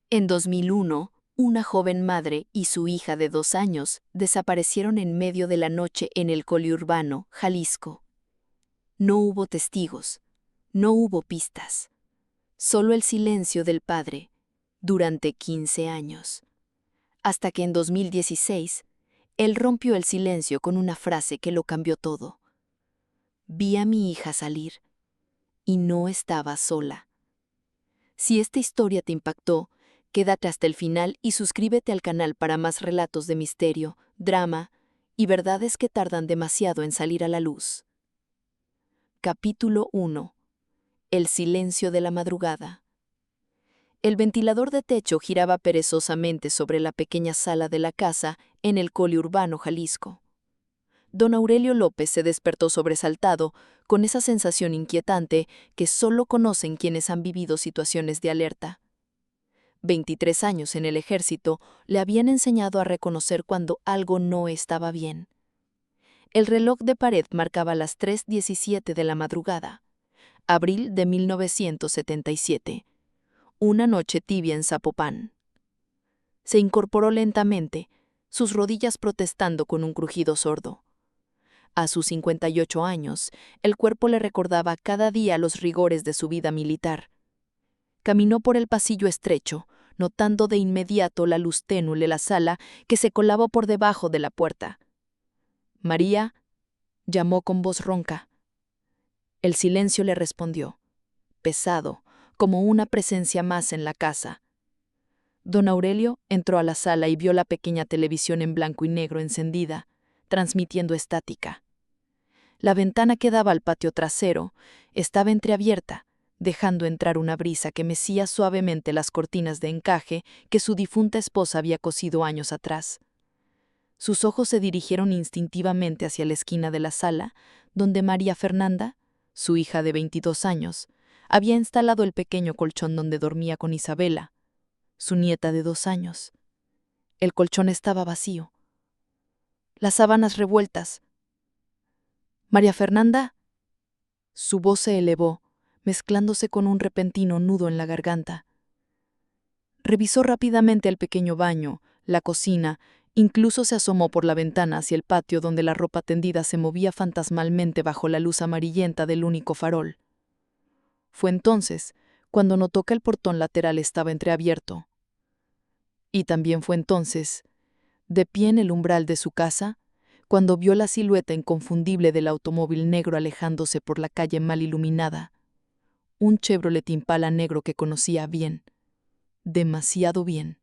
En 2001, una joven madre y su hija de 2 años desaparecieron en medio de la noche en el Coliurbano, Jalisco. No hubo testigos, no hubo pistas, solo el silencio del padre, durante 15 años. Hasta que en 2016, él rompió el silencio con una frase que lo cambió todo. Vi a mi hija salir, y no estaba sola. Si esta historia te impactó, quédate hasta el final y suscríbete al canal para más relatos de misterio, drama y verdades que tardan demasiado en salir a la luz. Capítulo 1. El silencio de la madrugada. El ventilador de techo giraba perezosamente sobre la pequeña sala de la casa en el Coliurbano, Jalisco. Don Aurelio López se despertó sobresaltado, con esa sensación inquietante que solo conocen quienes han vivido situaciones de alerta. 23 años en el ejército le habían enseñado a reconocer cuando algo no estaba bien. El reloj de pared marcaba las 3:17 de la madrugada, abril de 1977, una noche tibia en Zapopan. Se incorporó lentamente, sus rodillas protestando con un crujido sordo. A sus 58 años, el cuerpo le recordaba cada día los rigores de su vida militar. Caminó por el pasillo estrecho, notando de inmediato la luz tenue de la sala que se colaba por debajo de la puerta. «María», llamó con voz ronca. El silencio le respondió, pesado, como una presencia más en la casa. Don Aurelio entró a la sala y vio la pequeña televisión en blanco y negro encendida, transmitiendo estática. La ventana que daba al patio trasero estaba entreabierta, dejando entrar una brisa que mecía suavemente las cortinas de encaje que su difunta esposa había cosido años atrás. Sus ojos se dirigieron instintivamente hacia la esquina de la sala, donde María Fernanda, su hija de 22 años, había instalado el pequeño colchón donde dormía con Isabela, su nieta de 2 años. El colchón estaba vacío. Las sábanas revueltas. «María Fernanda». Su voz se elevó, mezclándose con un repentino nudo en la garganta. Revisó rápidamente el pequeño baño, la cocina, incluso se asomó por la ventana hacia el patio donde la ropa tendida se movía fantasmalmente bajo la luz amarillenta del único farol. Fue entonces cuando notó que el portón lateral estaba entreabierto. Y también fue entonces, de pie en el umbral de su casa, cuando vio la silueta inconfundible del automóvil negro alejándose por la calle mal iluminada. Un Chevrolet Impala negro que conocía bien, demasiado bien.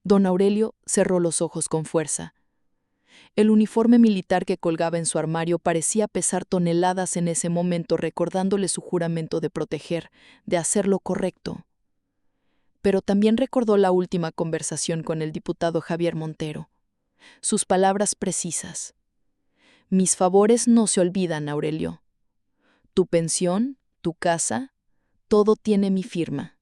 Don Aurelio cerró los ojos con fuerza. El uniforme militar que colgaba en su armario parecía pesar toneladas en ese momento, recordándole su juramento de proteger, de hacer lo correcto. Pero también recordó la última conversación con el diputado Javier Montero. Sus palabras precisas. «Mis favores no se olvidan, Aurelio. Tu pensión, tu casa, todo tiene mi firma».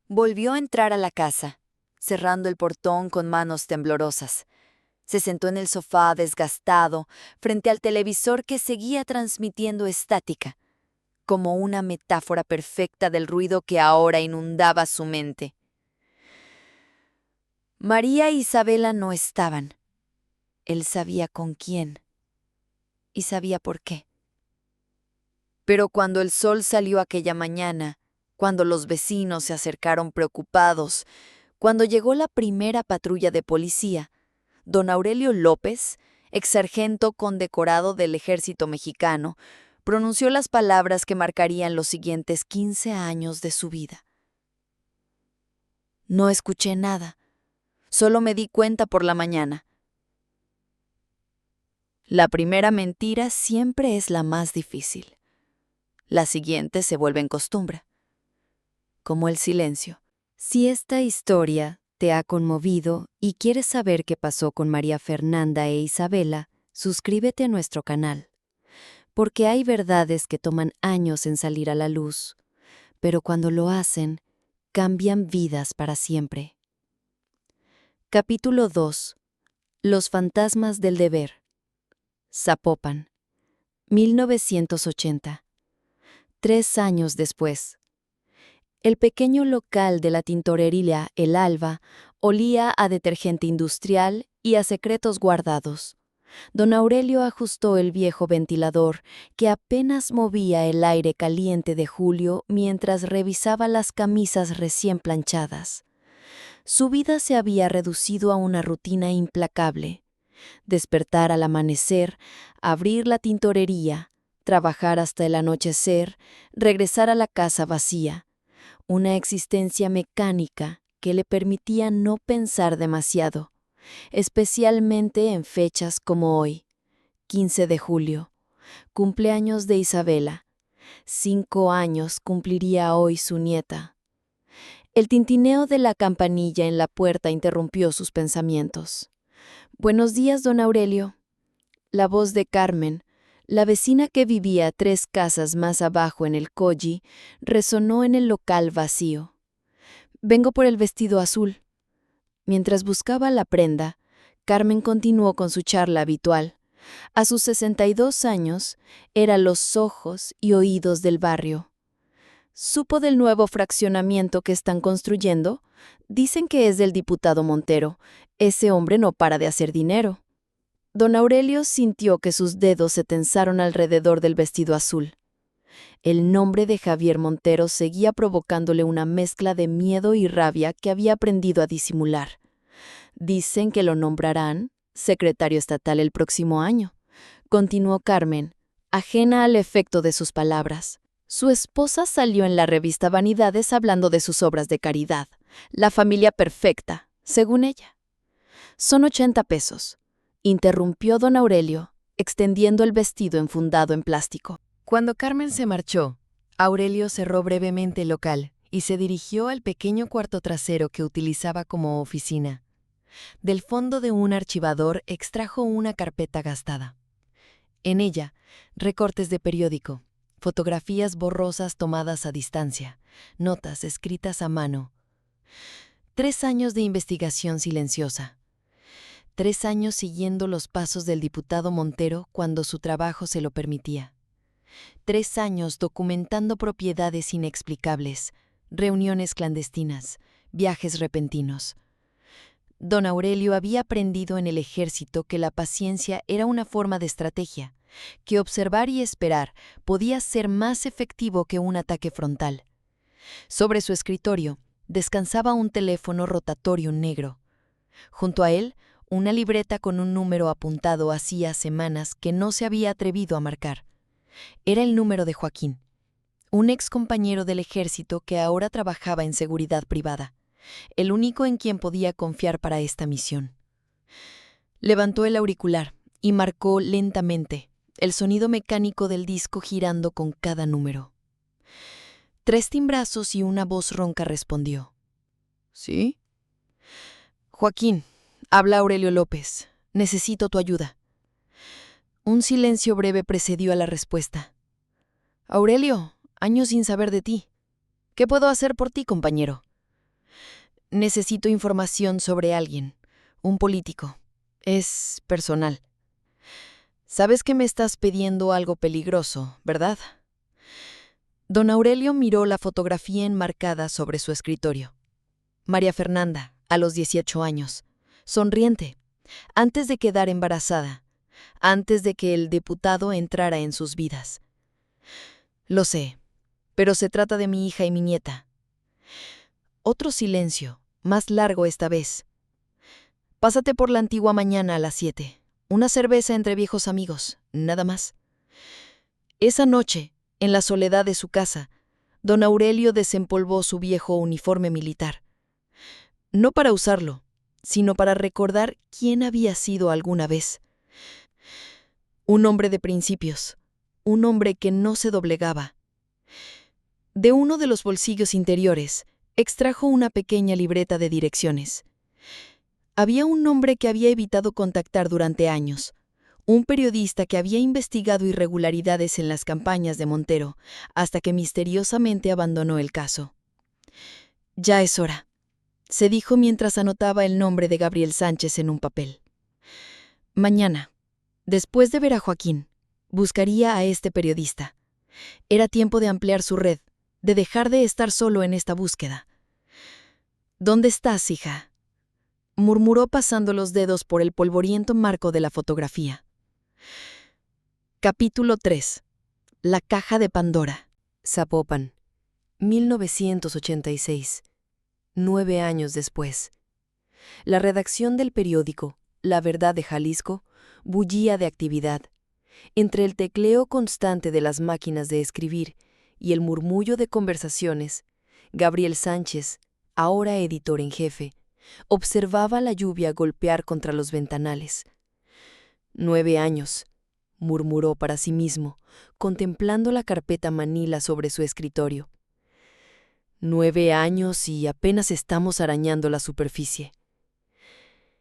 Volvió a entrar a la casa, cerrando el portón con manos temblorosas. Se sentó en el sofá desgastado, frente al televisor que seguía transmitiendo estática, como una metáfora perfecta del ruido que ahora inundaba su mente. María e Isabela no estaban. Él sabía con quién y sabía por qué. Pero cuando el sol salió aquella mañana, cuando los vecinos se acercaron preocupados, cuando llegó la primera patrulla de policía, don Aurelio López, exsargento condecorado del ejército mexicano, pronunció las palabras que marcarían los siguientes 15 años de su vida. No escuché nada, solo me di cuenta por la mañana. La primera mentira siempre es la más difícil. Las siguientes se vuelven costumbre, como el silencio. Si esta historia te ha conmovido y quieres saber qué pasó con María Fernanda e Isabela, suscríbete a nuestro canal, porque hay verdades que toman años en salir a la luz, pero cuando lo hacen, cambian vidas para siempre. Capítulo 2. Los fantasmas del deber. Zapopan, 1980. 3 años después. El pequeño local de la tintorería El Alba olía a detergente industrial y a secretos guardados. Don Aurelio ajustó el viejo ventilador que apenas movía el aire caliente de julio mientras revisaba las camisas recién planchadas. Su vida se había reducido a una rutina implacable: despertar al amanecer, abrir la tintorería, trabajar hasta el anochecer, regresar a la casa vacía. Una existencia mecánica que le permitía no pensar demasiado, especialmente en fechas como hoy, 15 de julio, cumpleaños de Isabela. 5 años cumpliría hoy su nieta. El tintineo de la campanilla en la puerta interrumpió sus pensamientos. «Buenos días, don Aurelio». La voz de Carmen, la vecina que vivía 3 casas más abajo en el Colli, resonó en el local vacío. «Vengo por el vestido azul». Mientras buscaba la prenda, Carmen continuó con su charla habitual. A sus 62 años, era los ojos y oídos del barrio. ¿Supo del nuevo fraccionamiento que están construyendo? Dicen que es del diputado Montero. Ese hombre no para de hacer dinero. Don Aurelio sintió que sus dedos se tensaron alrededor del vestido azul. El nombre de Javier Montero seguía provocándole una mezcla de miedo y rabia que había aprendido a disimular. Dicen que lo nombrarán secretario estatal el próximo año, continuó Carmen, ajena al efecto de sus palabras. Su esposa salió en la revista Vanidades hablando de sus obras de caridad, la familia perfecta, según ella. Son 80 pesos, interrumpió don Aurelio, extendiendo el vestido enfundado en plástico. Cuando Carmen se marchó, Aurelio cerró brevemente el local y se dirigió al pequeño cuarto trasero que utilizaba como oficina. Del fondo de un archivador extrajo una carpeta gastada. En ella, recortes de periódico, fotografías borrosas tomadas a distancia, notas escritas a mano. 3 años de investigación silenciosa. 3 años siguiendo los pasos del diputado Montero cuando su trabajo se lo permitía. 3 años documentando propiedades inexplicables, reuniones clandestinas, viajes repentinos. Don Aurelio había aprendido en el ejército que la paciencia era una forma de estrategia, que observar y esperar podía ser más efectivo que un ataque frontal. Sobre su escritorio descansaba un teléfono rotatorio negro. Junto a él, una libreta con un número apuntado hacía semanas que no se había atrevido a marcar. Era el número de Joaquín, un ex compañero del ejército que ahora trabajaba en seguridad privada, el único en quien podía confiar para esta misión. Levantó el auricular y marcó lentamente, el sonido mecánico del disco girando con cada número. 3 timbrazos y una voz ronca respondió. ¿Sí? Joaquín, habla Aurelio López. Necesito tu ayuda. Un silencio breve precedió a la respuesta. Aurelio, años sin saber de ti. ¿Qué puedo hacer por ti, compañero? Necesito información sobre alguien, un político. Es personal. Sabes que me estás pidiendo algo peligroso, ¿verdad? Don Aurelio miró la fotografía enmarcada sobre su escritorio. María Fernanda, a los 18 años, sonriente, antes de quedar embarazada, antes de que el diputado entrara en sus vidas. Lo sé, pero se trata de mi hija y mi nieta. Otro silencio, más largo esta vez. Pásate por la Antigua mañana a las 7. Una cerveza entre viejos amigos, nada más. Esa noche, en la soledad de su casa, don Aurelio desempolvó su viejo uniforme militar. No para usarlo, sino para recordar quién había sido alguna vez. Un hombre de principios, un hombre que no se doblegaba. De uno de los bolsillos interiores, extrajo una pequeña libreta de direcciones. Había un hombre que había evitado contactar durante años, un periodista que había investigado irregularidades en las campañas de Montero, hasta que misteriosamente abandonó el caso. Ya es hora, se dijo mientras anotaba el nombre de Gabriel Sánchez en un papel. Mañana, después de ver a Joaquín, buscaría a este periodista. Era tiempo de ampliar su red, de dejar de estar solo en esta búsqueda. ¿Dónde estás, hija?, murmuró pasando los dedos por el polvoriento marco de la fotografía. Capítulo 3. La caja de Pandora. Zapopan, 1986. 9 años después. La redacción del periódico La Verdad de Jalisco bullía de actividad. Entre el tecleo constante de las máquinas de escribir y el murmullo de conversaciones, Gabriel Sánchez, ahora editor en jefe, observaba la lluvia golpear contra los ventanales. 9 años, murmuró para sí mismo, contemplando la carpeta manila sobre su escritorio. 9 años y apenas estamos arañando la superficie.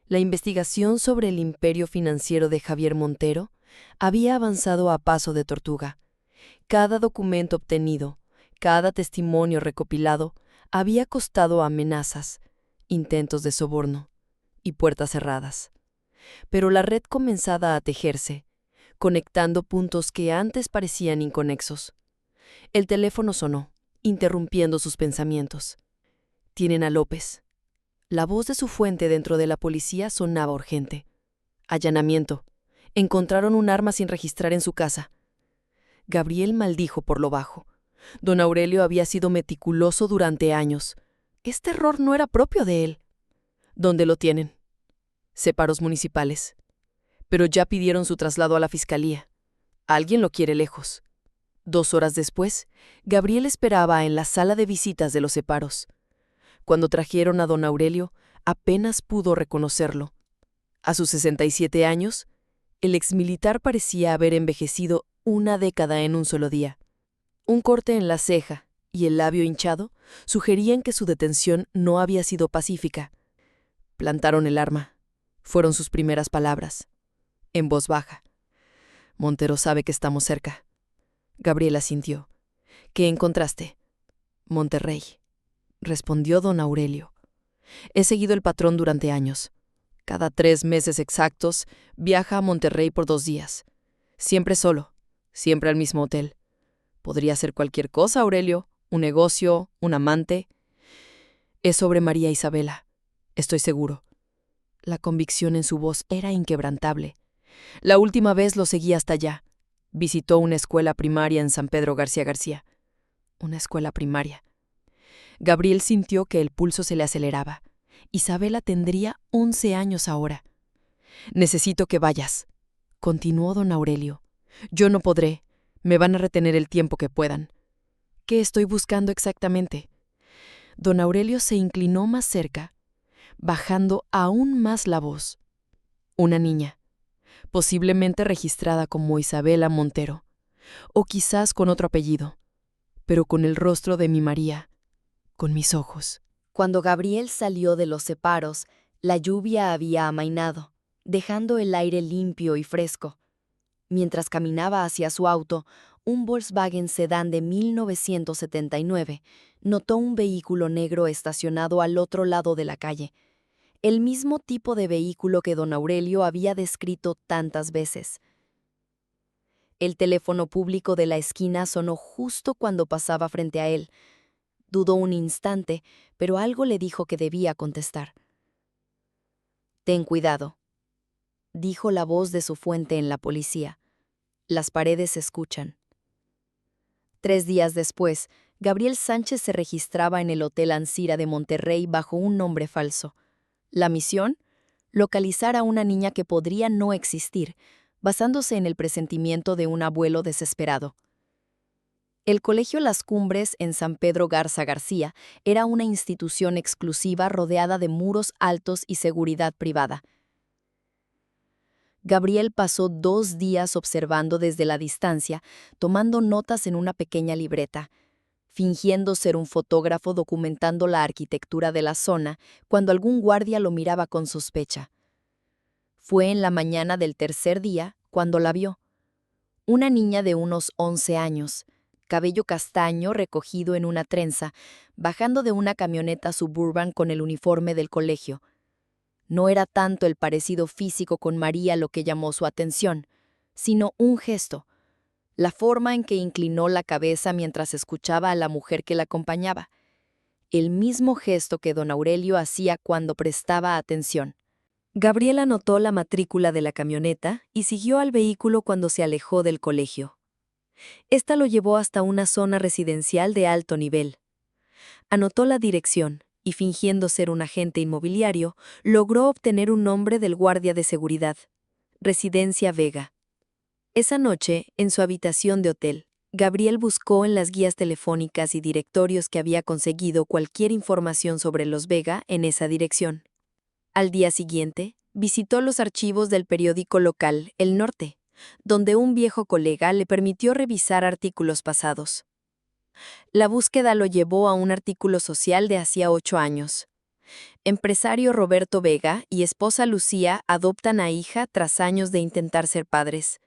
La investigación sobre el imperio financiero de Javier Montero había avanzado a paso de tortuga. Cada documento obtenido, cada testimonio recopilado, había costado amenazas, intentos de soborno y puertas cerradas. Pero la red comenzaba a tejerse, conectando puntos que antes parecían inconexos. El teléfono sonó, interrumpiendo sus pensamientos. «Tienen a López». La voz de su fuente dentro de la policía sonaba urgente. «Allanamiento. Encontraron un arma sin registrar en su casa». Gabriel maldijo por lo bajo. Don Aurelio había sido meticuloso durante años. Este error no era propio de él. ¿Dónde lo tienen? Separos municipales. Pero ya pidieron su traslado a la fiscalía. Alguien lo quiere lejos. 2 horas después, Gabriel esperaba en la sala de visitas de los separos. Cuando trajeron a don Aurelio, apenas pudo reconocerlo. A sus 67 años, el exmilitar parecía haber envejecido 1 década en un solo día. Un corte en la ceja y el labio hinchado sugerían que su detención no había sido pacífica. «Plantaron el arma», fueron sus primeras palabras, en voz baja. «Montero sabe que estamos cerca». Gabriel asintió. «¿Qué encontraste?» «Monterrey», respondió don Aurelio. «He seguido el patrón durante años. Cada 3 meses exactos viaja a Monterrey por 2 días. Siempre solo, siempre al mismo hotel. Podría ser cualquier cosa, Aurelio, un negocio, un amante. Es sobre María Isabela, estoy seguro». La convicción en su voz era inquebrantable. «La última vez lo seguí hasta allá. Visitó una escuela primaria en San Pedro García García». Una escuela primaria. Gabriel sintió que el pulso se le aceleraba. Isabela tendría 11 años ahora. «Necesito que vayas», continuó don Aurelio. «Yo no podré. Me van a retener el tiempo que puedan». «¿Qué estoy buscando exactamente?» Don Aurelio se inclinó más cerca, bajando aún más la voz. «Una niña, posiblemente registrada como Isabela Montero, o quizás con otro apellido, pero con el rostro de mi María, con mis ojos». Cuando Gabriel salió de los separos, la lluvia había amainado, dejando el aire limpio y fresco. Mientras caminaba hacia su auto, un Volkswagen sedán de 1979, notó un vehículo negro estacionado al otro lado de la calle. El mismo tipo de vehículo que don Aurelio había descrito tantas veces. El teléfono público de la esquina sonó justo cuando pasaba frente a él. Dudó un instante, pero algo le dijo que debía contestar. «Ten cuidado», dijo la voz de su fuente en la policía. «Las paredes escuchan». 3 días después, Gabriel Sánchez se registraba en el Hotel Ancira de Monterrey bajo un nombre falso. La misión: localizar a una niña que podría no existir, basándose en el presentimiento de un abuelo desesperado. El Colegio Las Cumbres en San Pedro Garza García era una institución exclusiva rodeada de muros altos y seguridad privada. Gabriel pasó 2 días observando desde la distancia, tomando notas en una pequeña libreta, fingiendo ser un fotógrafo documentando la arquitectura de la zona cuando algún guardia lo miraba con sospecha. Fue en la mañana del tercer día cuando la vio. Una niña de unos 11 años, cabello castaño recogido en una trenza, bajando de una camioneta Suburban con el uniforme del colegio. No era tanto el parecido físico con María lo que llamó su atención, sino un gesto, la forma en que inclinó la cabeza mientras escuchaba a la mujer que la acompañaba. El mismo gesto que don Aurelio hacía cuando prestaba atención. Gabriel anotó la matrícula de la camioneta y siguió al vehículo cuando se alejó del colegio. Esta lo llevó hasta una zona residencial de alto nivel. Anotó la dirección y, fingiendo ser un agente inmobiliario, logró obtener un nombre del guardia de seguridad. Residencia Vega. Esa noche, en su habitación de hotel, Gabriel buscó en las guías telefónicas y directorios que había conseguido cualquier información sobre los Vega en esa dirección. Al día siguiente, visitó los archivos del periódico local El Norte, donde un viejo colega le permitió revisar artículos pasados. La búsqueda lo llevó a un artículo social de hacía 8 años. Empresario Roberto Vega y esposa Lucía adoptan a hija tras años de intentar ser padres.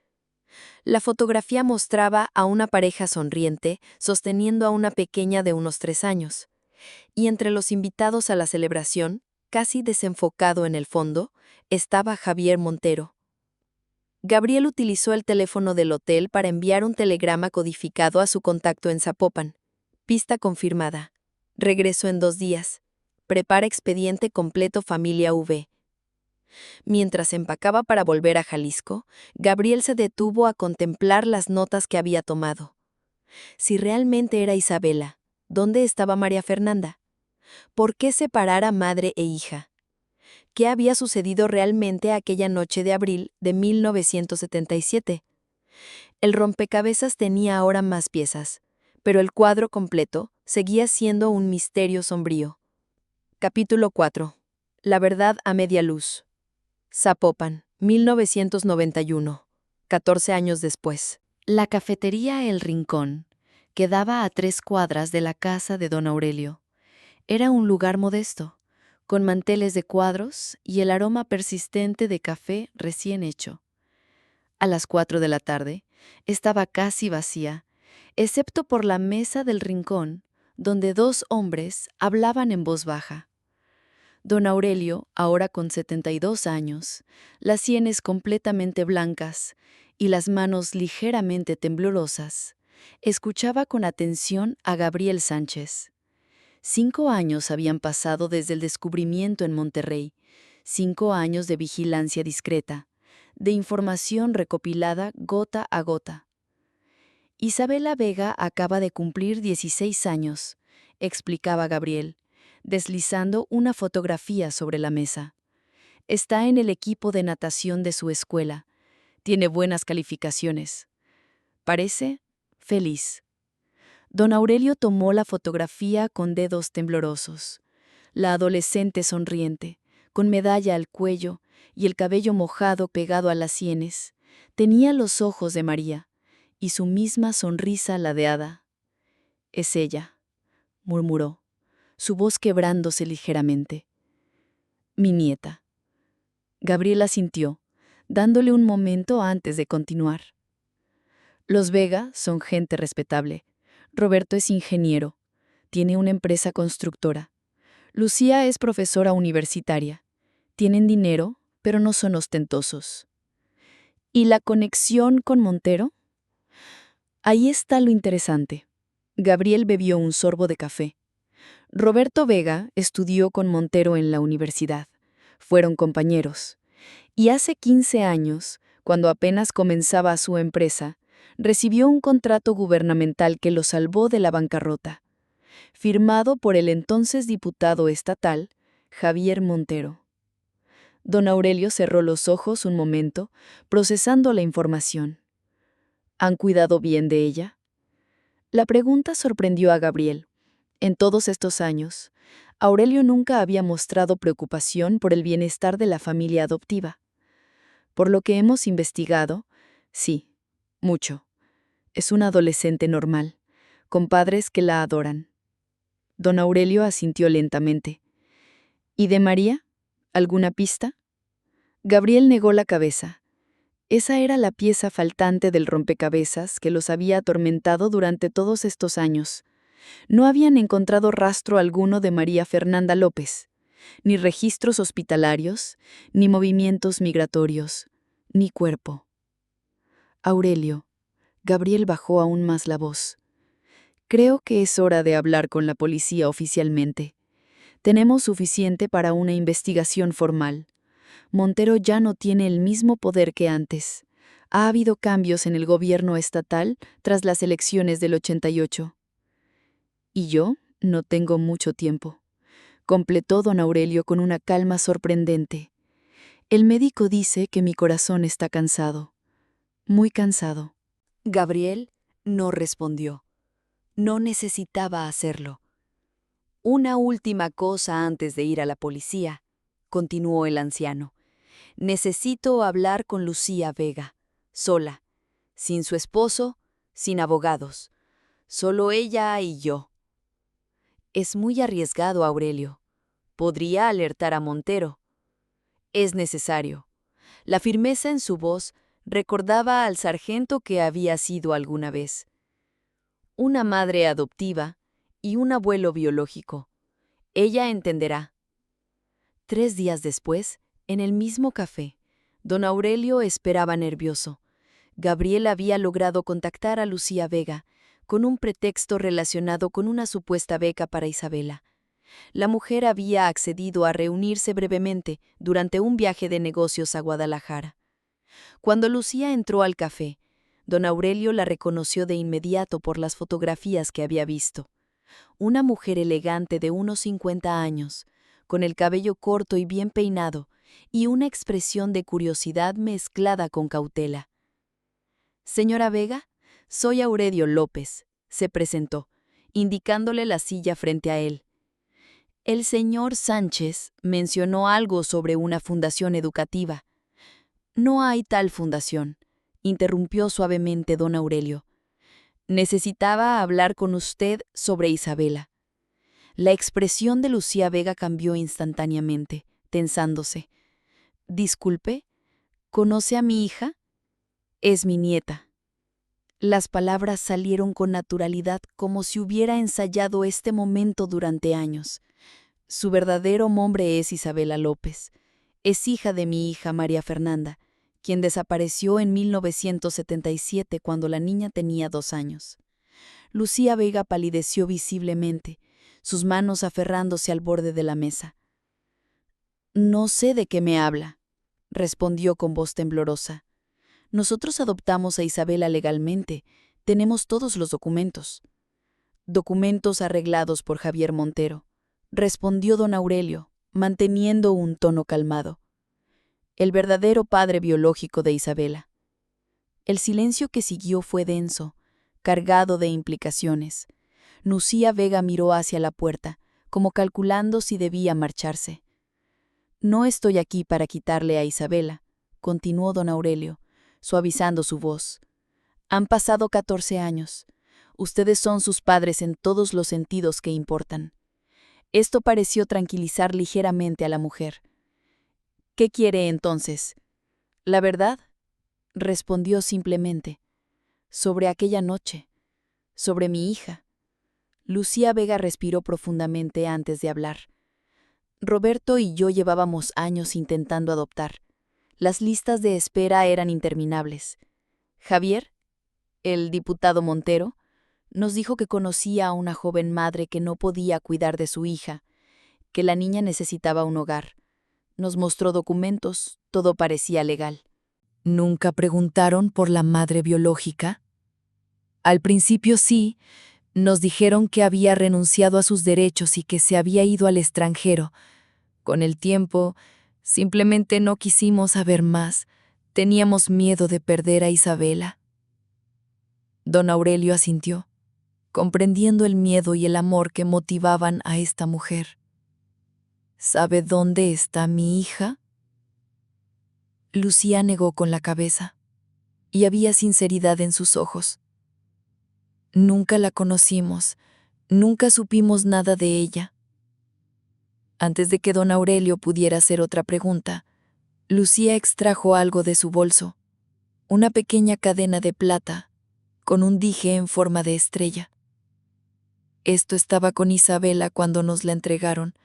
La fotografía mostraba a una pareja sonriente sosteniendo a una pequeña de unos 3 años. Y entre los invitados a la celebración, casi desenfocado en el fondo, estaba Javier Montero. Gabriel utilizó el teléfono del hotel para enviar un telegrama codificado a su contacto en Zapopan. Pista confirmada. Regreso en 2 días. Prepara expediente completo familia V. Mientras empacaba para volver a Jalisco, Gabriel se detuvo a contemplar las notas que había tomado. Si realmente era Isabela, ¿dónde estaba María Fernanda? ¿Por qué separar a madre e hija? ¿Qué había sucedido realmente aquella noche de abril de 1977? El rompecabezas tenía ahora más piezas, pero el cuadro completo seguía siendo un misterio sombrío. Capítulo 4. La verdad a media luz. Zapopan, 1991. 14 años después. La cafetería El Rincón quedaba a 3 cuadras de la casa de don Aurelio. Era un lugar modesto, con manteles de cuadros y el aroma persistente de café recién hecho. A las 4 de la tarde estaba casi vacía, excepto por la mesa del rincón, donde 2 hombres hablaban en voz baja. Don Aurelio, ahora con 72 años, las sienes completamente blancas y las manos ligeramente temblorosas, escuchaba con atención a Gabriel Sánchez. 5 años habían pasado desde el descubrimiento en Monterrey, 5 años de vigilancia discreta, de información recopilada gota a gota. Isabela Vega acaba de cumplir 16 años, explicaba Gabriel, deslizando una fotografía sobre la mesa. Está en el equipo de natación de su escuela. Tiene buenas calificaciones. Parece feliz. Don Aurelio tomó la fotografía con dedos temblorosos. La adolescente sonriente, con medalla al cuello y el cabello mojado pegado a las sienes, tenía los ojos de María y su misma sonrisa ladeada. «Es ella», murmuró, su voz quebrándose ligeramente. «Mi nieta». Gabriela asintió, dándole un momento antes de continuar. «Los Vega son gente respetable. Roberto es ingeniero. Tiene una empresa constructora. Lucía es profesora universitaria. Tienen dinero, pero no son ostentosos». ¿Y la conexión con Montero? Ahí está lo interesante. Gabriel bebió un sorbo de café. Roberto Vega estudió con Montero en la universidad. Fueron compañeros. Y hace 15 años, cuando apenas comenzaba su empresa, recibió un contrato gubernamental que lo salvó de la bancarrota, firmado por el entonces diputado estatal, Javier Montero. Don Aurelio cerró los ojos un momento, procesando la información. ¿Han cuidado bien de ella? La pregunta sorprendió a Gabriel. En todos estos años, Aurelio nunca había mostrado preocupación por el bienestar de la familia adoptiva. Por lo que hemos investigado, sí, mucho. Es una adolescente normal, con padres que la adoran. Don Aurelio asintió lentamente. ¿Y de María? ¿Alguna pista? Gabriel negó la cabeza. Esa era la pieza faltante del rompecabezas que los había atormentado durante todos estos años. No habían encontrado rastro alguno de María Fernanda López, ni registros hospitalarios, ni movimientos migratorios, ni cuerpo. Aurelio, Gabriel bajó aún más la voz. Creo que es hora de hablar con la policía oficialmente. Tenemos suficiente para una investigación formal. Montero ya no tiene el mismo poder que antes. Ha habido cambios en el gobierno estatal tras las elecciones del 88. Y yo no tengo mucho tiempo, completó don Aurelio con una calma sorprendente. El médico dice que mi corazón está cansado, muy cansado. Gabriel no respondió. No necesitaba hacerlo. Una última cosa antes de ir a la policía, continuó el anciano. Necesito hablar con Lucía Vega, sola, sin su esposo, sin abogados, solo ella y yo. Es muy arriesgado, Aurelio. Podría alertar a Montero. Es necesario. La firmeza en su voz recordaba al sargento que había sido alguna vez. Una madre adoptiva y un abuelo biológico. Ella entenderá. 3 días después, en el mismo café, don Aurelio esperaba nervioso. Gabriel había logrado contactar a Lucía Vega con un pretexto relacionado con una supuesta beca para Isabela. La mujer había accedido a reunirse brevemente durante un viaje de negocios a Guadalajara. Cuando Lucía entró al café, don Aurelio la reconoció de inmediato por las fotografías que había visto. Una mujer elegante de unos 50 años, con el cabello corto y bien peinado, y una expresión de curiosidad mezclada con cautela. «Señora Vega, soy Aurelio López», se presentó, indicándole la silla frente a él. El señor Sánchez mencionó algo sobre una fundación educativa. «No hay tal fundación», interrumpió suavemente don Aurelio. «Necesitaba hablar con usted sobre Isabela». La expresión de Lucía Vega cambió instantáneamente, tensándose. «Disculpe, ¿conoce a mi hija?» «Es mi nieta». Las palabras salieron con naturalidad, como si hubiera ensayado este momento durante años. Su verdadero nombre es Isabela López. Es hija de mi hija María Fernanda, quien desapareció en 1977 cuando la niña tenía 2 años. Lucía Vega palideció visiblemente, sus manos aferrándose al borde de la mesa. «No sé de qué me habla», respondió con voz temblorosa. «Nosotros adoptamos a Isabela legalmente. Tenemos todos los documentos». «Documentos arreglados por Javier Montero», respondió don Aurelio, manteniendo un tono calmado. «El verdadero padre biológico de Isabela». El silencio que siguió fue denso, cargado de implicaciones. Lucía Vega miró hacia la puerta, como calculando si debía marcharse. «No estoy aquí para quitarle a Isabela», continuó don Aurelio, suavizando su voz. «Han pasado 14 años. Ustedes son sus padres en todos los sentidos que importan». Esto pareció tranquilizar ligeramente a la mujer. «¿Qué quiere entonces?» «La verdad», respondió simplemente. «Sobre aquella noche. Sobre mi hija». Lucía Vega respiró profundamente antes de hablar. «Roberto y yo llevábamos años intentando adoptar. Las listas de espera eran interminables. Javier, el diputado Montero, nos dijo que conocía a una joven madre que no podía cuidar de su hija, que la niña necesitaba un hogar. Nos mostró documentos, todo parecía legal». ¿Nunca preguntaron por la madre biológica? Al principio sí, nos dijeron que había renunciado a sus derechos y que se había ido al extranjero. Con el tiempo, simplemente no quisimos saber más. Teníamos miedo de perder a Isabela. Don Aurelio asintió, comprendiendo el miedo y el amor que motivaban a esta mujer. ¿Sabe dónde está mi hija? Lucía negó con la cabeza, y había sinceridad en sus ojos. Nunca la conocimos, nunca supimos nada de ella. Antes de que don Aurelio pudiera hacer otra pregunta, Lucía extrajo algo de su bolso, una pequeña cadena de plata, con un dije en forma de estrella. Esto estaba con Isabela cuando nos la entregaron.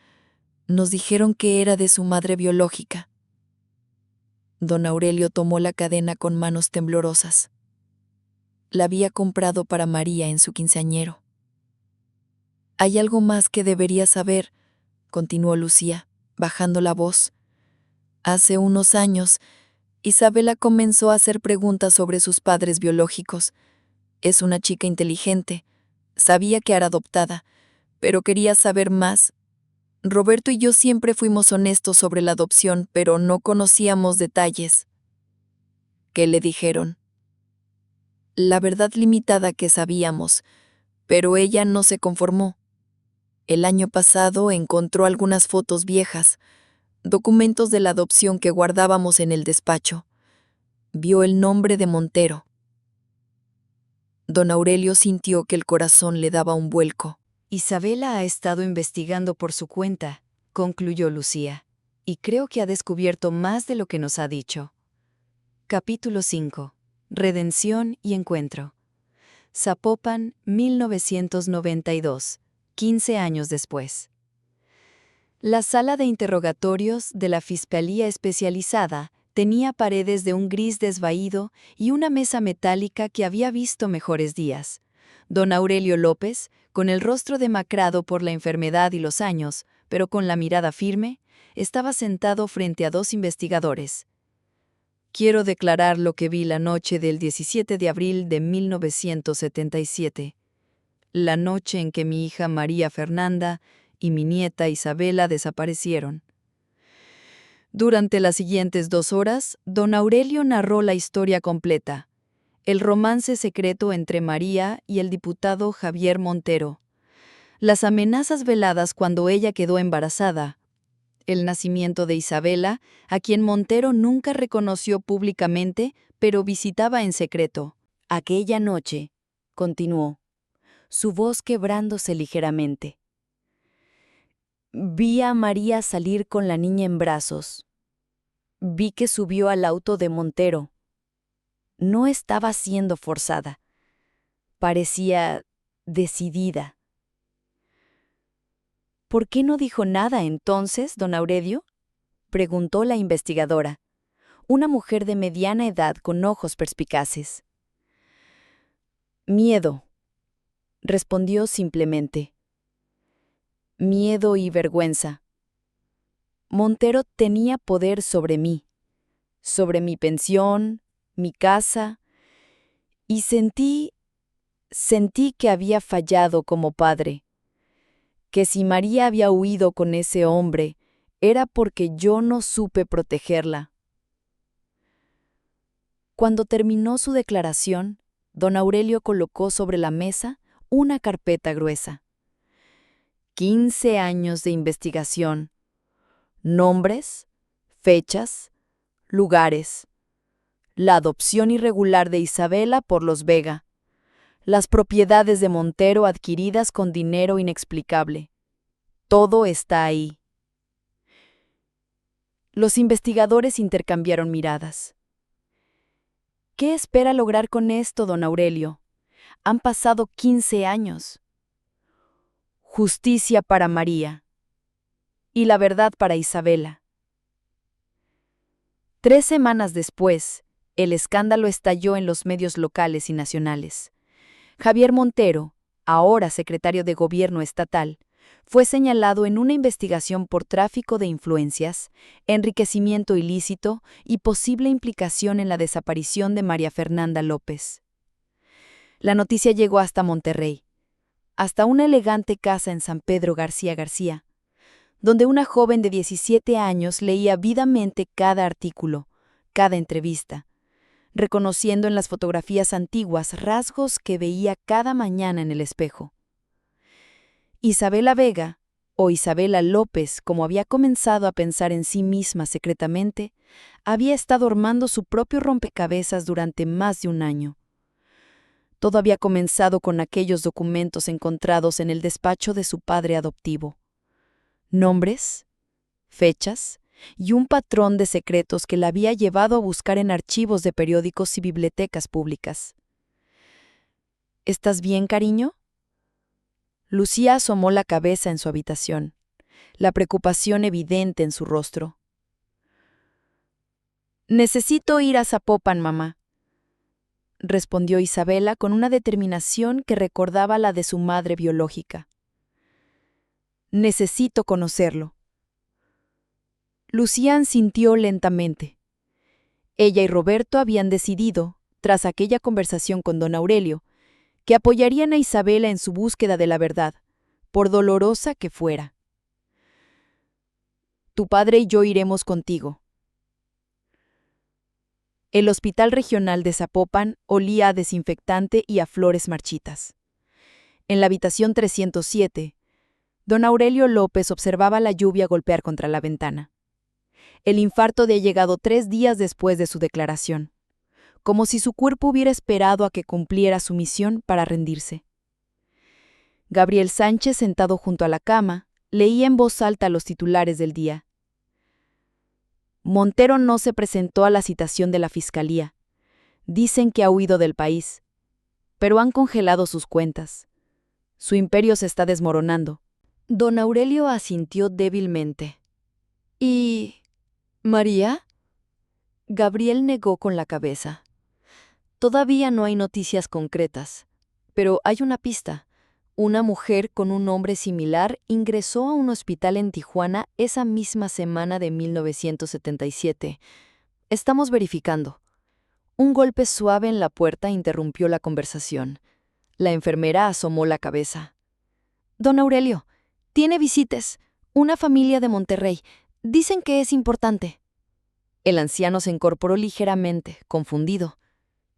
Nos dijeron que era de su madre biológica. Don Aurelio tomó la cadena con manos temblorosas. la había comprado para María en su quinceañero. «Hay algo más que debería saber», continuó Lucía, bajando la voz. «Hace unos años, Isabela comenzó a hacer preguntas sobre sus padres biológicos. Es una chica inteligente. Sabía que era adoptada, pero quería saber más. Roberto y yo siempre fuimos honestos sobre la adopción, pero no conocíamos detalles». «¿Qué le dijeron?» «La verdad limitada que sabíamos, pero ella no se conformó. El año pasado encontró algunas fotos viejas, documentos de la adopción que guardábamos en el despacho. Vio el nombre de Montero». Don Aurelio sintió que el corazón le daba un vuelco. Isabela ha estado investigando por su cuenta, concluyó Lucía, y creo que ha descubierto más de lo que nos ha dicho. Capítulo 5. Redención y encuentro. Zapopan, 1992, 15 años después. La sala de interrogatorios de la Fiscalía Especializada tenía paredes de un gris desvaído y una mesa metálica que había visto mejores días. Don Aurelio López, con el rostro demacrado por la enfermedad y los años, pero con la mirada firme, estaba sentado frente a dos investigadores. «Quiero declarar lo que vi la noche del 17 de abril de 1977, la noche en que mi hija María Fernanda y mi nieta Isabela desaparecieron». Durante las siguientes 2 horas, don Aurelio narró la historia completa. El romance secreto entre María y el diputado Javier Montero. Las amenazas veladas cuando ella quedó embarazada. El nacimiento de Isabela, a quien Montero nunca reconoció públicamente, pero visitaba en secreto. Aquella noche, continuó, su voz quebrándose ligeramente. Vi a María salir con la niña en brazos. Vi que subió al auto de Montero. No estaba siendo forzada. Parecía decidida. ¿Por qué no dijo nada entonces, don Aurelio?, preguntó la investigadora, una mujer de mediana edad con ojos perspicaces. Miedo, respondió simplemente. Miedo y vergüenza. Montero tenía poder sobre mí, sobre mi pensión, mi casa, y sentí que había fallado como padre, que si María había huido con ese hombre, era porque yo no supe protegerla. Cuando terminó su declaración, don Aurelio colocó sobre la mesa una carpeta gruesa. 15 años de investigación, nombres, fechas, lugares, la adopción irregular de Isabela por los Vega, las propiedades de Montero adquiridas con dinero inexplicable. Todo está ahí. Los investigadores intercambiaron miradas. ¿Qué espera lograr con esto, don Aurelio? Han pasado 15 años. Justicia para María. Y la verdad para Isabela. 3 semanas después, el escándalo estalló en los medios locales y nacionales. Javier Montero, ahora secretario de Gobierno estatal, fue señalado en una investigación por tráfico de influencias, enriquecimiento ilícito y posible implicación en la desaparición de María Fernanda López. La noticia llegó hasta Monterrey, hasta una elegante casa en San Pedro García, donde una joven de 17 años leía ávidamente cada artículo, cada entrevista, reconociendo en las fotografías antiguas rasgos que veía cada mañana en el espejo. Isabela Vega, o Isabela López, como había comenzado a pensar en sí misma secretamente, había estado armando su propio rompecabezas durante más de un año. Todo había comenzado con aquellos documentos encontrados en el despacho de su padre adoptivo. Nombres, fechas y un patrón de secretos que la había llevado a buscar en archivos de periódicos y bibliotecas públicas. ¿Estás bien, cariño? Lucía asomó la cabeza en su habitación, la preocupación evidente en su rostro. Necesito ir a Zapopan, mamá. respondió Isabela con una determinación que recordaba la de su madre biológica. Necesito conocerlo. Lucía sintió lentamente. Ella y Roberto habían decidido, tras aquella conversación con don Aurelio, que apoyarían a Isabela en su búsqueda de la verdad, por dolorosa que fuera. Tu padre y yo iremos contigo. El Hospital Regional de Zapopan olía a desinfectante y a flores marchitas. En la habitación 307, don Aurelio López observaba la lluvia golpear contra la ventana. El infarto había llegado 3 días después de su declaración, como si su cuerpo hubiera esperado a que cumpliera su misión para rendirse. Gabriel Sánchez, sentado junto a la cama, leía en voz alta los titulares del día. Montero no se presentó a la citación de la Fiscalía. Dicen que ha huido del país, pero han congelado sus cuentas. Su imperio se está desmoronando. Don Aurelio asintió débilmente. ¿Y María? Gabriel negó con la cabeza. Todavía no hay noticias concretas, pero hay una pista. Una mujer con un nombre similar ingresó a un hospital en Tijuana esa misma semana de 1977. Estamos verificando. Un golpe suave en la puerta interrumpió la conversación. La enfermera asomó la cabeza. Don Aurelio, tiene visitas. Una familia de Monterrey. Dicen que es importante. El anciano se incorporó ligeramente, confundido.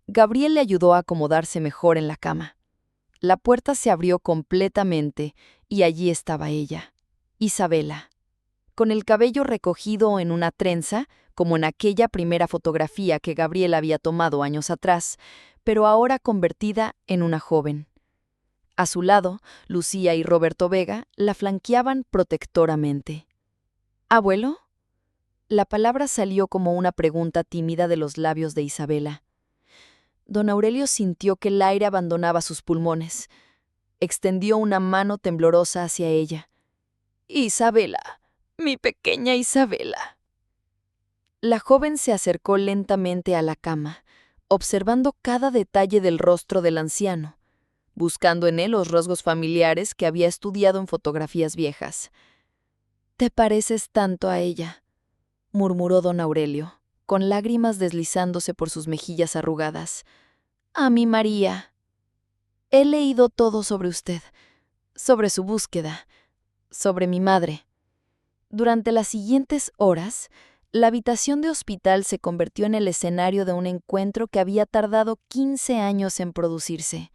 Gabriel le ayudó a acomodarse mejor en la cama. La puerta se abrió completamente y allí estaba ella, Isabela, con el cabello recogido en una trenza, como en aquella primera fotografía que Gabriel había tomado años atrás, pero ahora convertida en una joven. A su lado, Lucía y Roberto Vega la flanqueaban protectoramente. ¿Abuelo? La palabra salió como una pregunta tímida de los labios de Isabela. Don Aurelio sintió que el aire abandonaba sus pulmones. Extendió una mano temblorosa hacia ella. Isabela, mi pequeña Isabela. La joven se acercó lentamente a la cama, observando cada detalle del rostro del anciano, buscando en él los rasgos familiares que había estudiado en fotografías viejas. «Te pareces tanto a ella», murmuró don Aurelio, con lágrimas deslizándose por sus mejillas arrugadas. «A mi María. He leído todo sobre usted, sobre su búsqueda, sobre mi madre». Durante las siguientes horas, la habitación de hospital se convirtió en el escenario de un encuentro que había tardado 15 años en producirse.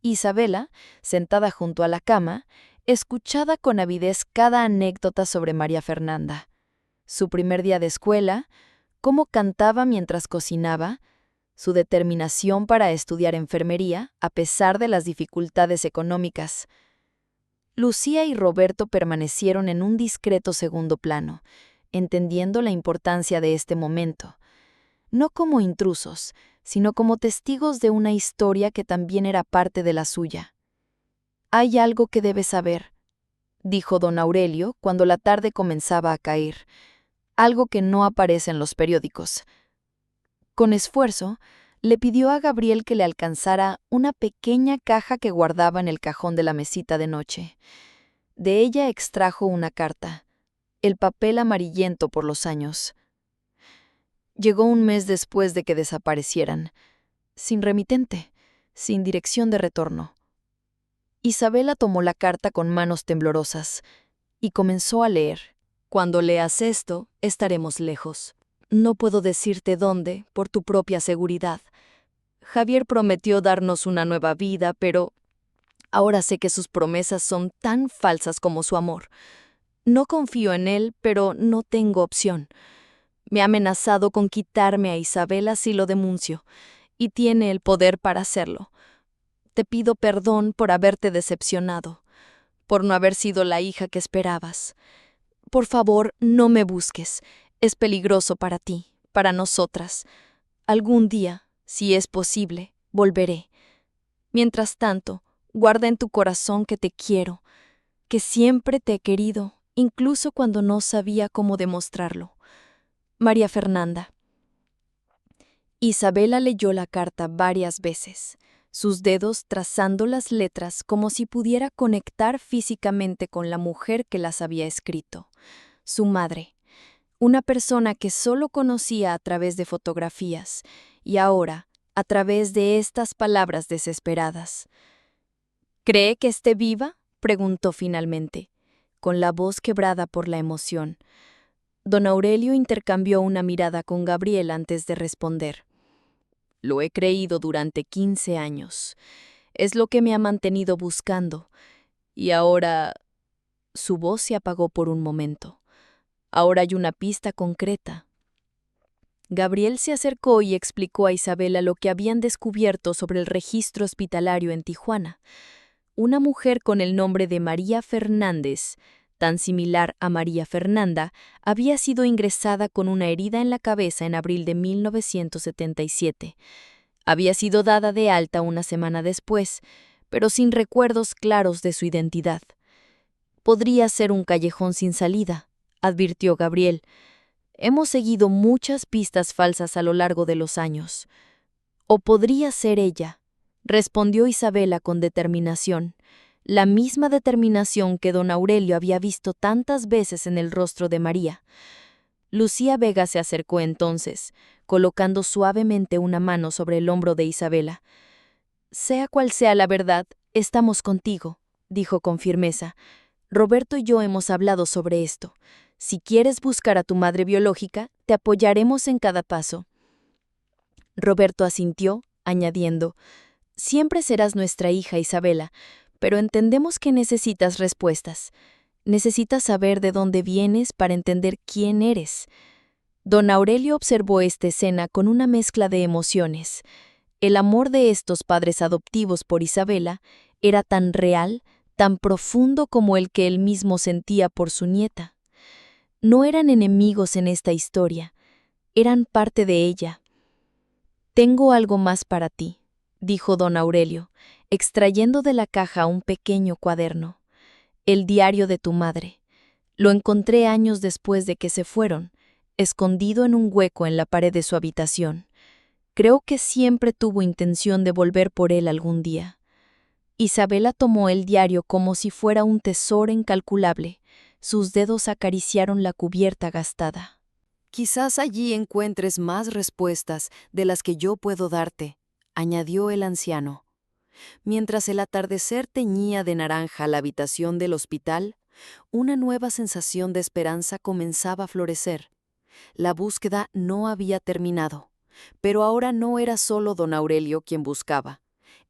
Isabela, sentada junto a la cama, escuchaba con avidez cada anécdota sobre María Fernanda. Su primer día de escuela, cómo cantaba mientras cocinaba, su determinación para estudiar enfermería a pesar de las dificultades económicas. Lucía y Roberto permanecieron en un discreto segundo plano, entendiendo la importancia de este momento, no como intrusos, sino como testigos de una historia que también era parte de la suya. «Hay algo que debes saber», dijo don Aurelio cuando la tarde comenzaba a caer, «algo que no aparece en los periódicos». Con esfuerzo, le pidió a Gabriel que le alcanzara una pequeña caja que guardaba en el cajón de la mesita de noche. De ella extrajo una carta, el papel amarillento por los años. Llegó un mes después de que desaparecieran, sin remitente, sin dirección de retorno. Isabela tomó la carta con manos temblorosas y comenzó a leer. «Cuando leas esto, estaremos lejos. No puedo decirte dónde, por tu propia seguridad. Javier prometió darnos una nueva vida, pero ahora sé que sus promesas son tan falsas como su amor. No confío en él, pero no tengo opción. Me ha amenazado con quitarme a Isabela si lo denuncio, y tiene el poder para hacerlo. Te pido perdón por haberte decepcionado, por no haber sido la hija que esperabas. Por favor, no me busques. Es peligroso para ti, para nosotras. Algún día, si es posible, volveré. Mientras tanto, guarda en tu corazón que te quiero, que siempre te he querido, incluso cuando no sabía cómo demostrarlo. María Fernanda». Isabela leyó la carta varias veces, sus dedos trazando las letras como si pudiera conectar físicamente con la mujer que las había escrito, su madre, una persona que solo conocía a través de fotografías y ahora a través de estas palabras desesperadas. ¿Cree que esté viva?, preguntó finalmente, con la voz quebrada por la emoción. Don Aurelio intercambió una mirada con Gabriel antes de responder. Lo he creído durante 15 años. Es lo que me ha mantenido buscando. Y ahora... Su voz se apagó por un momento. Ahora hay una pista concreta. Gabriel se acercó y explicó a Isabela lo que habían descubierto sobre el registro hospitalario en Tijuana. Una mujer con el nombre de María Fernández, tan similar a María Fernanda, había sido ingresada con una herida en la cabeza en abril de 1977. Había sido dada de alta una semana después, pero sin recuerdos claros de su identidad. Podría ser un callejón sin salida, advirtió Gabriel. Hemos seguido muchas pistas falsas a lo largo de los años. O podría ser ella, respondió Isabela con determinación, la misma determinación que don Aurelio había visto tantas veces en el rostro de María. Lucía Vega se acercó entonces, colocando suavemente una mano sobre el hombro de Isabela. Sea cual sea la verdad, estamos contigo, dijo con firmeza. Roberto y yo hemos hablado sobre esto. Si quieres buscar a tu madre biológica, te apoyaremos en cada paso. Roberto asintió, añadiendo, siempre serás nuestra hija, Isabela, pero entendemos que necesitas respuestas. Necesitas saber de dónde vienes para entender quién eres. Don Aurelio observó esta escena con una mezcla de emociones. El amor de estos padres adoptivos por Isabela era tan real, tan profundo como el que él mismo sentía por su nieta. No eran enemigos en esta historia, eran parte de ella. Tengo algo más para ti, dijo don Aurelio, extrayendo de la caja un pequeño cuaderno. El diario de tu madre. Lo encontré años después de que se fueron, escondido en un hueco en la pared de su habitación. Creo que siempre tuvo intención de volver por él algún día. Isabela tomó el diario como si fuera un tesoro incalculable. Sus dedos acariciaron la cubierta gastada. Quizás allí encuentres más respuestas de las que yo puedo darte, añadió el anciano. Mientras el atardecer teñía de naranja la habitación del hospital, una nueva sensación de esperanza comenzaba a florecer. La búsqueda no había terminado, pero ahora no era solo don Aurelio quien buscaba,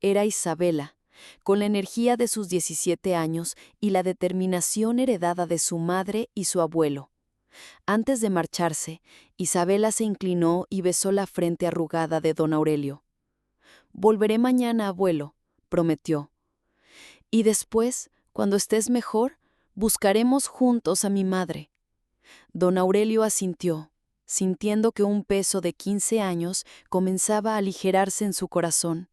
era Isabela, con la energía de sus 17 años y la determinación heredada de su madre y su abuelo. Antes de marcharse, Isabela se inclinó y besó la frente arrugada de don Aurelio. «Volveré mañana, abuelo», prometió. «Y después, cuando estés mejor, buscaremos juntos a mi madre». Don Aurelio asintió, sintiendo que un peso de 15 años comenzaba a aligerarse en su corazón.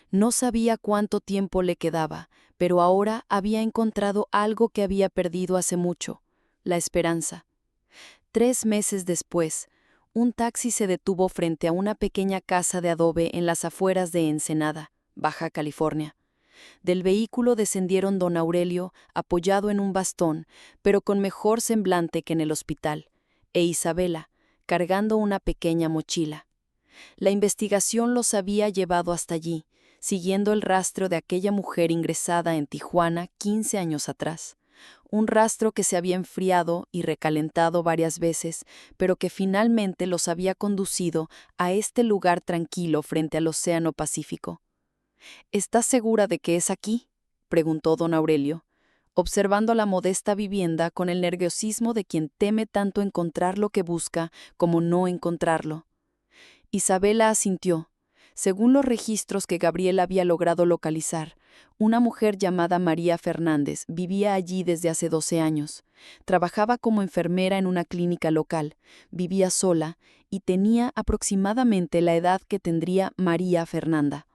No sabía cuánto tiempo le quedaba, pero ahora había encontrado algo que había perdido hace mucho, la esperanza. 3 meses después, un taxi se detuvo frente a una pequeña casa de adobe en las afueras de Ensenada, Baja California. Del vehículo descendieron don Aurelio, apoyado en un bastón, pero con mejor semblante que en el hospital, e Isabela, cargando una pequeña mochila. La investigación los había llevado hasta allí, siguiendo el rastro de aquella mujer ingresada en Tijuana 15 años atrás. Un rastro que se había enfriado y recalentado varias veces, pero que finalmente los había conducido a este lugar tranquilo frente al Océano Pacífico. «¿Estás segura de que es aquí?», preguntó don Aurelio, observando la modesta vivienda con el nerviosismo de quien teme tanto encontrar lo que busca como no encontrarlo. Isabela asintió. Según los registros que Gabriel había logrado localizar, una mujer llamada María Fernández vivía allí desde hace 12 años. Trabajaba como enfermera en una clínica local, vivía sola y tenía aproximadamente la edad que tendría María Fernanda.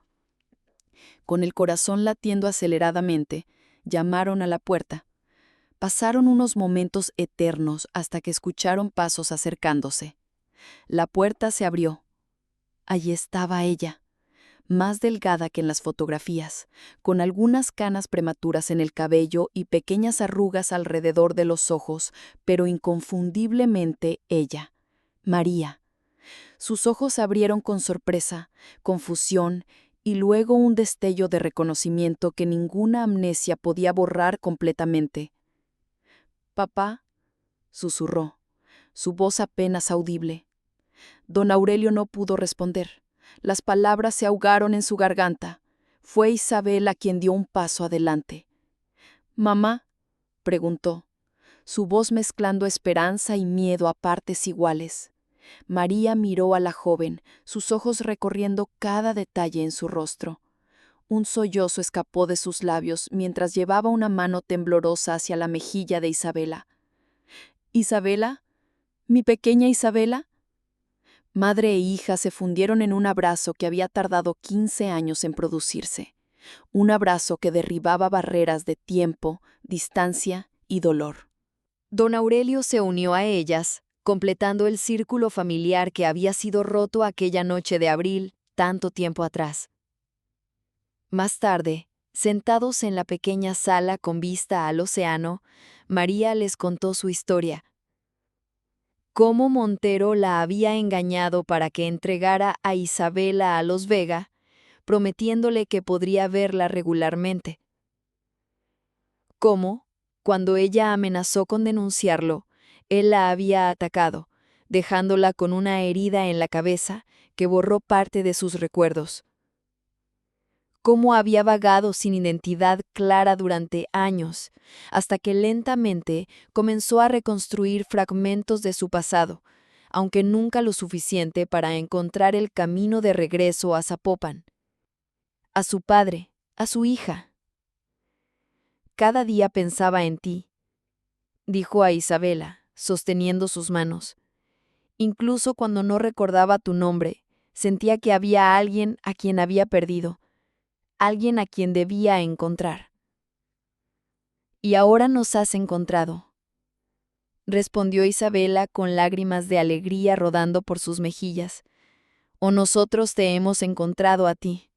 Con el corazón latiendo aceleradamente, llamaron a la puerta. Pasaron unos momentos eternos hasta que escucharon pasos acercándose. La puerta se abrió. Allí estaba ella, más delgada que en las fotografías, con algunas canas prematuras en el cabello y pequeñas arrugas alrededor de los ojos, pero inconfundiblemente ella, María. Sus ojos se abrieron con sorpresa, confusión y luego un destello de reconocimiento que ninguna amnesia podía borrar completamente. «Papá», susurró, su voz apenas audible. Don Aurelio no pudo responder. Las palabras se ahogaron en su garganta. Fue Isabela quien dio un paso adelante. «¿Mamá?», preguntó, su voz mezclando esperanza y miedo a partes iguales. María miró a la joven, sus ojos recorriendo cada detalle en su rostro. Un sollozo escapó de sus labios mientras llevaba una mano temblorosa hacia la mejilla de Isabela. «¿Isabela? ¿Mi pequeña Isabela?». Madre e hija se fundieron en un abrazo que había tardado 15 años en producirse. Un abrazo que derribaba barreras de tiempo, distancia y dolor. Don Aurelio se unió a ellas, completando el círculo familiar que había sido roto aquella noche de abril, tanto tiempo atrás. Más tarde, sentados en la pequeña sala con vista al océano, María les contó su historia. Cómo Montero la había engañado para que entregara a Isabela a los Vega, prometiéndole que podría verla regularmente. Cómo, cuando ella amenazó con denunciarlo, él la había atacado, dejándola con una herida en la cabeza que borró parte de sus recuerdos. Cómo había vagado sin identidad clara durante años, hasta que lentamente comenzó a reconstruir fragmentos de su pasado, aunque nunca lo suficiente para encontrar el camino de regreso a Zapopan. A su padre, a su hija. «Cada día pensaba en ti», dijo a Isabela, sosteniendo sus manos. «Incluso cuando no recordaba tu nombre, sentía que había alguien a quien había perdido, alguien a quien debía encontrar». «Y ahora nos has encontrado», respondió Isabela con lágrimas de alegría rodando por sus mejillas. «O nosotros te hemos encontrado a ti».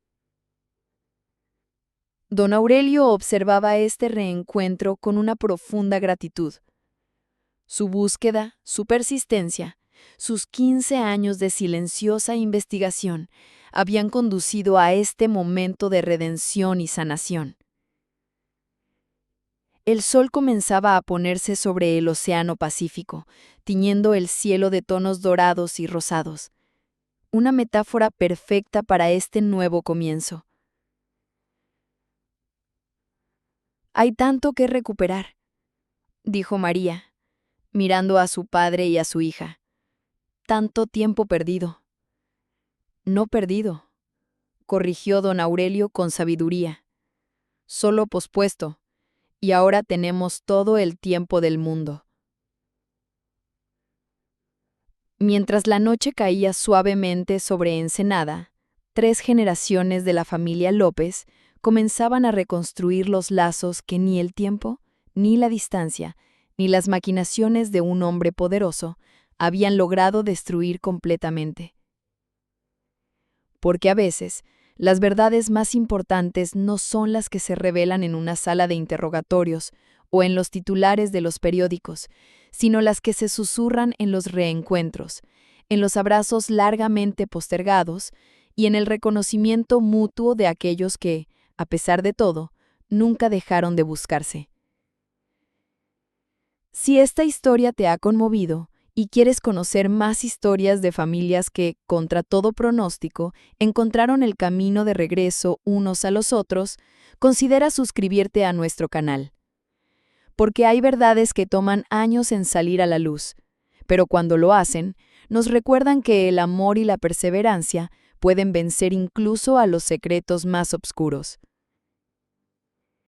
Don Aurelio observaba este reencuentro con una profunda gratitud. Su búsqueda, su persistencia, sus 15 años de silenciosa investigación habían conducido a este momento de redención y sanación. El sol comenzaba a ponerse sobre el océano Pacífico, tiñendo el cielo de tonos dorados y rosados. Una metáfora perfecta para este nuevo comienzo. «Hay tanto que recuperar», dijo María, mirando a su padre y a su hija. «Tanto tiempo perdido». «No perdido», corrigió don Aurelio con sabiduría. «Solo pospuesto, y ahora tenemos todo el tiempo del mundo». Mientras la noche caía suavemente sobre Ensenada, 3 generaciones de la familia López comenzaban a reconstruir los lazos que ni el tiempo, ni la distancia, ni las maquinaciones de un hombre poderoso habían logrado destruir completamente. Porque a veces, las verdades más importantes no son las que se revelan en una sala de interrogatorios o en los titulares de los periódicos, sino las que se susurran en los reencuentros, en los abrazos largamente postergados y en el reconocimiento mutuo de aquellos que, a pesar de todo, nunca dejaron de buscarse. Si esta historia te ha conmovido y quieres conocer más historias de familias que, contra todo pronóstico, encontraron el camino de regreso unos a los otros, considera suscribirte a nuestro canal. Porque hay verdades que toman años en salir a la luz, pero cuando lo hacen, nos recuerdan que el amor y la perseverancia pueden vencer incluso a los secretos más oscuros.